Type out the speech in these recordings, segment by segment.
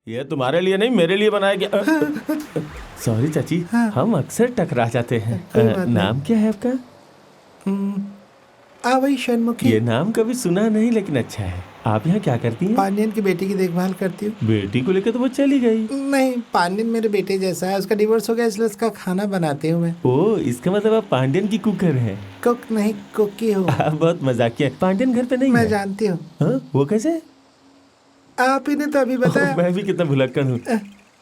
ये तुम्हारे लिए नहीं मेरे लिए बनाया गया। सॉरी चाची, हम अक्सर टकरा जाते हैं। नाम क्या है आपका? वही षणमुखी। ये नाम कभी सुना नहीं लेकिन अच्छा है। आप यहाँ क्या करती हैं? पांडियन की बेटी की देखभाल करती हूँ। बेटी को लेकर तो वो चली गई। नहीं, पांडियन मेरे बेटे जैसा है, उसका डिवोर्स हो गया इसलिए उसका खाना बनाती हूँ मैं। ओ, इसका मतलब आप पांडियन की कुकर हैं। कुक नहीं, कुकी हूँ। आप बहुत मजाकिया। पांडियन घर पे नहीं मैं है? जानती हूँ। हाँ, वो कैसे? आप ही ने तो अभी बताया। मैं भी कितना भुलक्कड़ हूँ।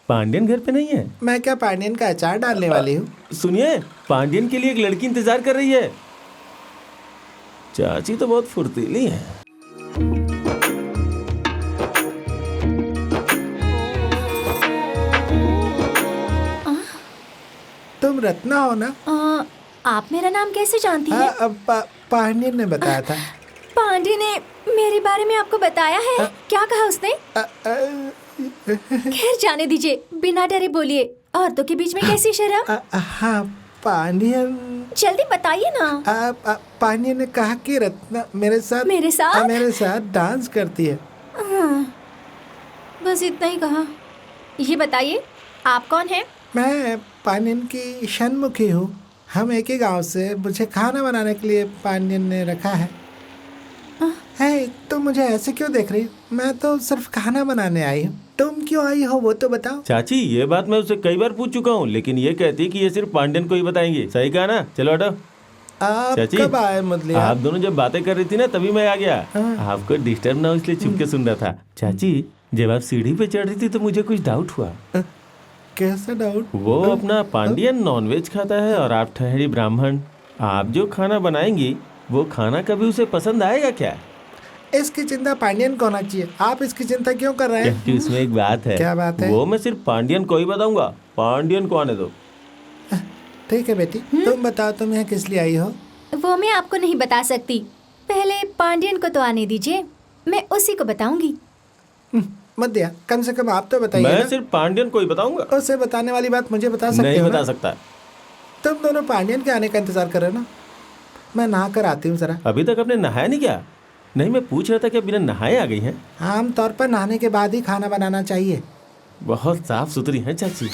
पांडियन घर पे नहीं है? मैं क्या पांडियन का अचार डालने वाली हूँ? सुनिए, पांडियन के लिए एक लड़की इंतजार कर रही है। चाची तो बहुत फुर्तीली है। तुम रत्ना हो ना? आप मेरा नाम कैसे जानती हैं? पांडियन ने बताया था। पांडे ने मेरे बारे में आपको बताया है? क्या कहा उसने? खैर जाने दीजिए, बिना डरे बोलिए। औरतों के बीच में कैसी शर्म? हाँ, पांडियन। जल्दी बताइए ना। पांडियन ने कहा कि रत्ना मेरे साथ डांस करती है। बस इतना ही कहा। ये बताइए, आप कौन हैं? मैं पांडियन की षणमुखी हूँ। हम एक ही गांव से। मुझे खाना बनाने के लिए पांडियन ने रखा है। तुम मुझे ऐसे क्यों देख रही हो? मैं तो सिर्फ खाना बनाने आई हूँ। तुम क्यों आई हो वो तो बताओ। चाची, ये बात मैं उससे कई बार पूछ चुका हूँ, लेकिन ये कहती कि ये सिर्फ पांडियन को ही बताएंगे। सही कहा ना? चलो हटो। आप कब आए मुरली? आप दोनों जब बातें कर रही थी ना, तभी मैं आ गया। आपको डिस्टर्ब ना हो इसलिए चुप के सुन रहा था। चाची, जब आप सीढ़ी पे चढ़ रही थी तो मुझे कुछ डाउट हुआ। कैसा डाउट? वो अपना पांडियन नॉनवेज खाता है और आप ठहरी ब्राह्मण। आप जो खाना बनाएंगी वो खाना कभी उसे पसंद आएगा क्या? इसकी चिंता पांडियन को होना चाहिए। आप इसकी चिंता क्यों कर रहे हैं? क्योंकि इसमें एक बात है। क्या बात है? वो मैं सिर्फ पांडियन को ही बताऊंगा। पांडियन को आने दो। ठीक है बेटी, तुम बताओ तुम यहाँ किस लिए आई हो? वो मैं आपको नहीं बता सकती। पहले पांडियन को तो आने दीजिए, मैं उसी को बताऊंगी। मत दिया, कम से कम आप तो बताइए मैं ना। सिर्फ पांडियन को ही बताऊंगा। उसे बताने वाली बात मुझे बता सकते नहीं हो बता ना? सकता। तुम दोनों पांडियन के आने का इंतजार कर रहे हो ना? मैं नहा कर आती हूँ जरा। अभी तक आपने नहाया नहीं क्या? नहीं, मैं पूछ रहा था कि बिना नहाए आ गई हैं। आम तौर पर नहाने के बाद ही खाना बनाना चाहिए। बहुत साफ सुथरी हैं चाची।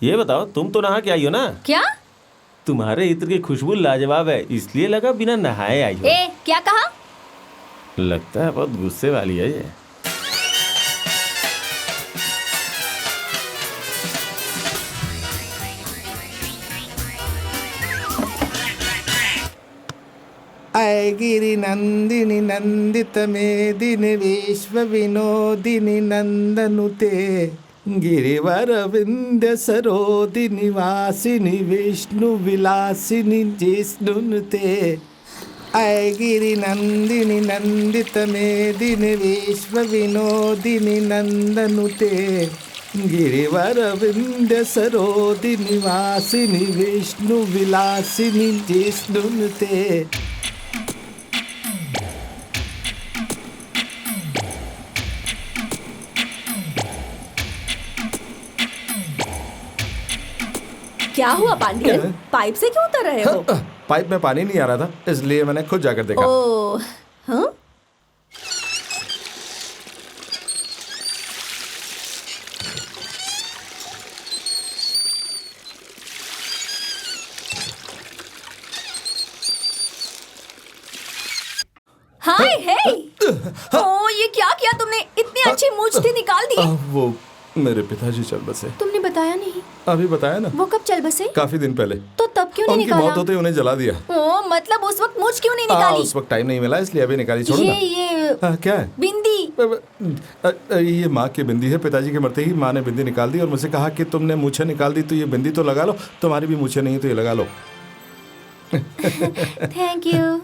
ये बताओ, तुम तो नहा के आई हो ना? क्या? तुम्हारे इत्र की खुशबू लाजवाब है, इसलिए लगा बिना नहाए आई हो। क्या कहा? लगता है बहुत गुस्से वाली है ये। आए गिरि नंदिनी नंदित मेदिनी विश्व विनोदिनी नंदनुते गिरिवर विंध्य सरोदिनी वासिनी विष्णु विलासिनी जिष्णुनुते। आए गिरि नंदिनी नंदित मेदिनी विश्व विनोदिनी नंदनुते गिरिवर विंध्य सरोदिनी वासिनी विष्णु विलासिनी जिष्णुनुते। क्या हुआ पांडियन? पाइप से क्यों उतर रहे हो? पाइप में पानी नहीं आ रहा था, इसलिए मैंने खुद जाकर देखा। ओह, हाँ? हाय हे! ओह, ये क्या किया तुमने? इतनी अच्छी मूंछ थी, निकाल दी। वो मेरे पिताजी चल बसे। तुमने बताया नहीं। अभी बताया ना। वो कब चल बसे? काफी दिन पहले। तो तब क्यों नहीं उनकी निकाला? मौत होते ही उन्हें जला दिया। ओह, मतलब उस वक्त मूंछ क्यों नहीं निकाली? उस वक्त टाइम नहीं मिला, इसलिए अभी निकाली। छोड़ो ना। ये क्या है? बिंदी। ये माँ की बिंदी है। पिताजी के मरते ही माँ ने बिंदी निकाल दी और मुझसे कहा कि तुमने मूछें निकाल दी तो ये बिंदी तो लगा लो। तुम्हारी भी मूछें नहीं है तो ये लगा लो। Thank you.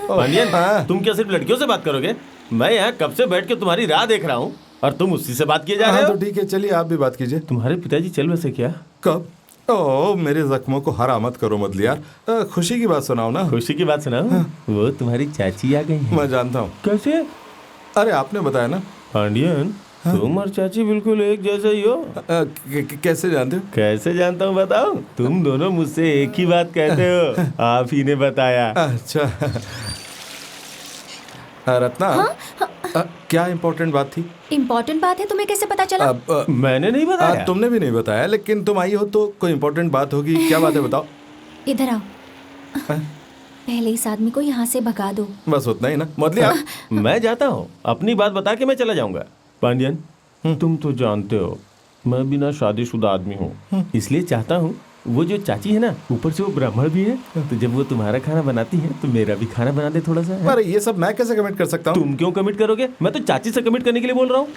पांडियन, तुम क्या सिर्फ लड़कियों से बात करोगे? मैं यहाँ कब से बैठ के तुम्हारी राह देख रहा हूँ और तुम उसी से बात किए जा रहे हो। तो ठीक है, चलिए आप भी बात कीजिए। तुम्हारे पिताजी चल बसे क्या? कब? ओह, मेरे जख्मों को हरा मत करो मदलियार। खुशी की बात सुनाओ ना। खुशी की बात सुनाओ। वो तुम्हारी चाची आ गई है। मैं जानता हूँ। कैसे? अरे आपने बताया ना। पांडियन, तुम और चाची बिल्कुल एक जैसे ही हो। कैसे जानते हो? कैसे जानता हूँ बताओ। तुम दोनों मुझसे एक ही बात कहते हो। आप ही ने बताया। अच्छा। रत्ना, क्या इम्पोर्टेंट बात थी? इम्पोर्टेंट बात है, तुम्हें कैसे पता चला? मैंने नहीं बताया। तुमने भी नहीं बताया, लेकिन तुम आई हो तो कोई इम्पोर्टेंट बात होगी। क्या बात है बताओ। इधर आओ। पहले इस आदमी को यहाँ से भगा दो। बस उतना ही ना मदलियार। मैं जाता हूँ, अपनी बात बता के मैं चला जाऊंगा। पांडियन, तुम तो जानते हो मैं बिना शादीशुदा आदमी हूँ, इसलिए चाहता हूँ वो जो चाची है ना, ऊपर से वो ब्राह्मण भी है, तो जब वो तुम्हारा खाना बनाती है तो मेरा भी खाना बना दे थोड़ा सा। अरे ये सब मैं कैसे कमिट कर सकता हूँ? तुम क्यों कमिट करोगे? मैं तो चाची से कमिट करने के लिए बोल रहा हूँ।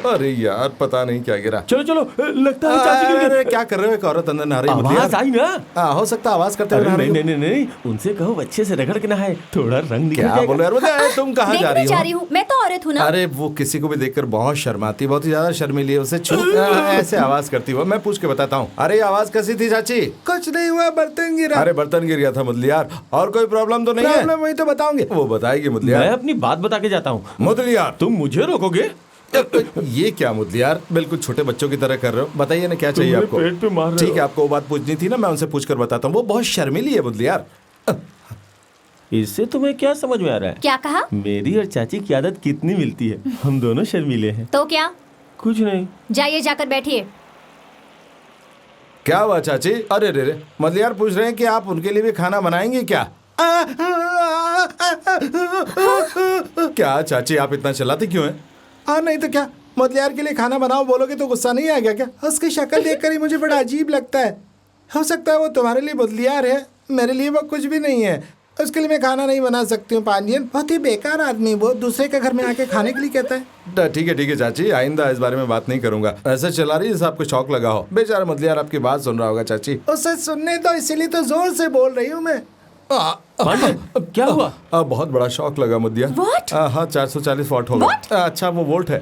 अरे यार पता नहीं क्या गिरा। चलो चलो, लगता है चाची गिर अरे गई। क्या कर रहे हो? एक औरत अंदर नहा रही है। आवाज आई ना। हो सकता आवाज करते हुए अरे नहा नहीं रही हो। नहीं नहीं नहीं, उनसे कहो अच्छे से रगड़ के नहाए, थोड़ा रंग निकल क्या जाएगा। बोल रहे हो? तुम कहाँ जा देखने जा रही रही हो? हूँ, मैं तो औरत हूँ ना। अरे वो किसी को भी देखकर बहुत शर्माती है, बहुत ही ज्यादा शर्मीली है। उसे छू ऐसे आवाज करती हो। मैं पूछ के बताता हूँ। अरे आवाज कैसी थी चाची? कुछ नहीं हुआ, बर्तन गिरा। अरे बर्तन गिर गया था मुदलियार। और कोई प्रॉब्लम तो नहीं है? प्रॉब्लम वही तो बताओगे। वो बताएगी मैं मुदलियार। अपनी बात बता के जाता हूँ। मुदलियार, तुम मुझे रोकोगे? ये क्या मुदलियार, बिल्कुल छोटे बच्चों की तरह कर रहे हो। बताइए ना क्या चाहिए तुमने आपको? पेट पे मार रहे ठीक है, हो। आपको वो बात पूछनी थी ना, मैं उनसे पूछ कर बताता हूँ। वो बहुत शर्मीली है मुदलियार। इससे तुम्हें क्या समझ में आ रहा है? क्या कहा? मेरी और चाची की आदत कितनी मिलती है। हम दोनों शर्मीले हैं। तो क्या? कुछ नहीं। जाइए, जाकर बैठिए। क्या हुआ चाची? अरे रे रे, मदलियार पूछ रहे हैं कि आप उनके लिए भी खाना बनाएंगे क्या? क्या चाची, आप इतना चिल्लाती क्यों हैं? हाँ नहीं तो क्या, मदलियार के लिए खाना बनाओ बोलोगे तो गुस्सा नहीं आ गया क्या? उसकी शक्ल देखकर ही मुझे बड़ा अजीब लगता है। हो सकता है वो तुम्हारे लिए मदलियार है, मेरे लिए वो कुछ भी नहीं है। उसके लिए मैं खाना नहीं बना सकती हूँ। पांडियन बहुत ही बेकार आदमी, वो दूसरे के घर में आके खाने के लिए कहता है। ठीक है चाची, आइंदा इस बारे में बात नहीं करूंगा। ऐसे चला रही जैसे आपको शौक लगा हो। बेचारा मदलियार आपकी बात सुन रहा होगा चाची। उसे सुनने दो, इसीलिए तो जोर से बोल रही हूँ मैं। पांडियन, क्या हुआ? बहुत बड़ा शौक लगा मुदलियार। What? हाँ 440 वॉट होगा। अच्छा वो वोल्ट है।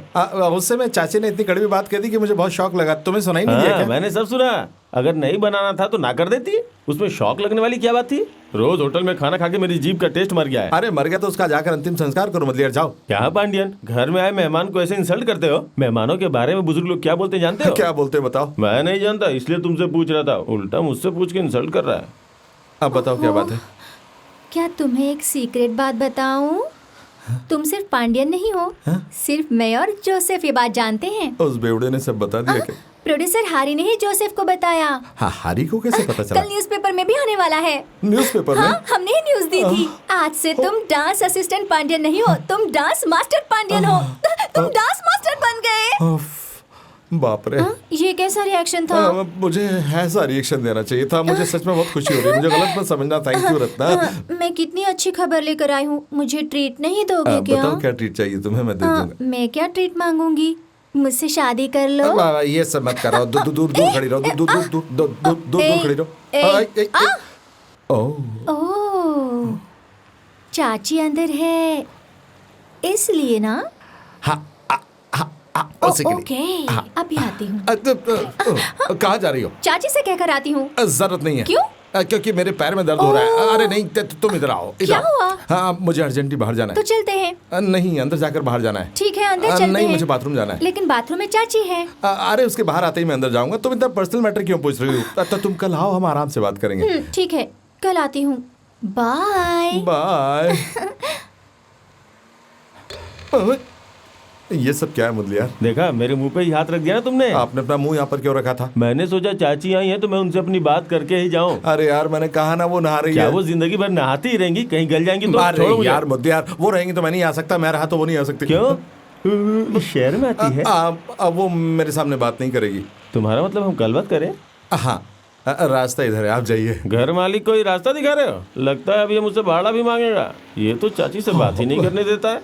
उससे मैं चाची ने इतनी कड़वी बात कह दी कि मुझे बहुत शौक लगा। तुम्हें सुनाई नहीं दिया क्या? मैंने सब सुना। अगर नहीं बनाना था तो ना कर देती। उसमें शौक लगने वाली क्या बात थी? रोज होटल में खाना खा के मेरी जीभ का टेस्ट मर गया है। अरे मर गया तो उसका जाकर अंतिम संस्कार करो मदलियार, जाओ। क्या पांडियन, घर में आए मेहमान को ऐसे इंसल्ट करते हो? मेहमानों के बारे में बुजुर्ग लोग क्या बोलते हैं जानते हो? क्या बोलते बताओ। मैं नहीं जानता, इसलिए तुमसे पूछ रहा था। उल्टा मुझसे पूछ के इंसल्ट कर रहा है। अब बताओ क्या बात है? क्या तुम्हें एक सीक्रेट बात बताऊं? तुम सिर्फ पांडियन नहीं हो, सिर्फ मैं और जोसेफ ये बात जानते हैं। उस बेवड़े ने सब बता दिया क्या? प्रोड्यूसर हारी ने ही जोसेफ को बताया। हाँ, हारी को कैसे पता चला? कल न्यूज़पेपर में भी आने वाला है। न्यूज़पेपर में? हाँ, हमने ही न्यूज़ दी थी। आज से तुम डांस असिस्टेंट पांडियन नहीं हो, तुम डांस मास्टर पांडियन हो। तुम डांस मास्टर बन गए। उफ, बाप रे। ये कैसा रिएक्शन था? मुझे ऐसा रिएक्शन देना चाहिए था। मुझे सच में बहुत खुशी हो रही है। मुझे गलत मत समझना। Thank you Ratna. मैं कितनी अच्छी खबर लेकर आई हूँ। मुझे ट्रीट नहीं दोगे क्या? बताओ क्या ट्रीट चाहिए तुम्हें, मैं दे दूंगा। मैं क्या ट्रीट मांगूंगी? मुझसे शादी कर लो। ये सब मत करो। दूर खड़ी रहो। दूर खड़ी रहो। ओह, चाची अंदर है इसलिए ना? ओके, अभी आती हूँ। कहाँ जा रही हो? चाची से कहकर आती हूँ। जरूरत नहीं है। क्यों? क्योंकि मेरे पैर में दर्द हो रहा है। अरे नहीं, तुम इधर आओ। क्या हुआ? हाँ, मुझे अर्जेंटली बाहर जाना तो है। चलते हैं। नहीं, अंदर जाकर बाहर जाना है। ठीक है, अंदर चलते नहीं, हैं। मुझे बाथरूम जाना है। लेकिन बाथरूम में चाची है। अरे उसके बाहर आते ही मैं अंदर जाऊंगा। तुम इतना पर्सनल मैटर क्यों पूछ रही हो? तो तुम कल आओ, हम आराम से बात करेंगे। ठीक है, कल आती हूँ। Bye bye. ये सब क्या है मुदलियार? देखा, मेरे मुंह पे ही हाथ रख दिया ना तुमने। आपने अपना मुंह यहाँ पर क्यों रखा था? मैंने सोचा चाची आई है तो मैं उनसे अपनी बात करके ही जाऊं। अरे यार, मैंने कहा ना वो नहा रही क्या है। वो जिंदगी भर नहाती ही रहेंगी? कहीं गल जाएंगी तो अरे छोड़ो मुझे। यार मुदलियार, वो रहेंगी तो मैं नहीं आ सकता। मैं रहा तो वो नहीं आ सकती। क्यों? शहर में आती है। अब वो मेरे सामने बात नहीं करेगी। तुम्हारा मतलब हम कल बात करें? हाँ, रास्ता इधर है, आप जाइए। घर मालिक कोई रास्ता दिखा रहे हो? लगता है अब ये मुझसे भाड़ा भी मांगेगा। ये तो चाची से बात ही नहीं करने देता है।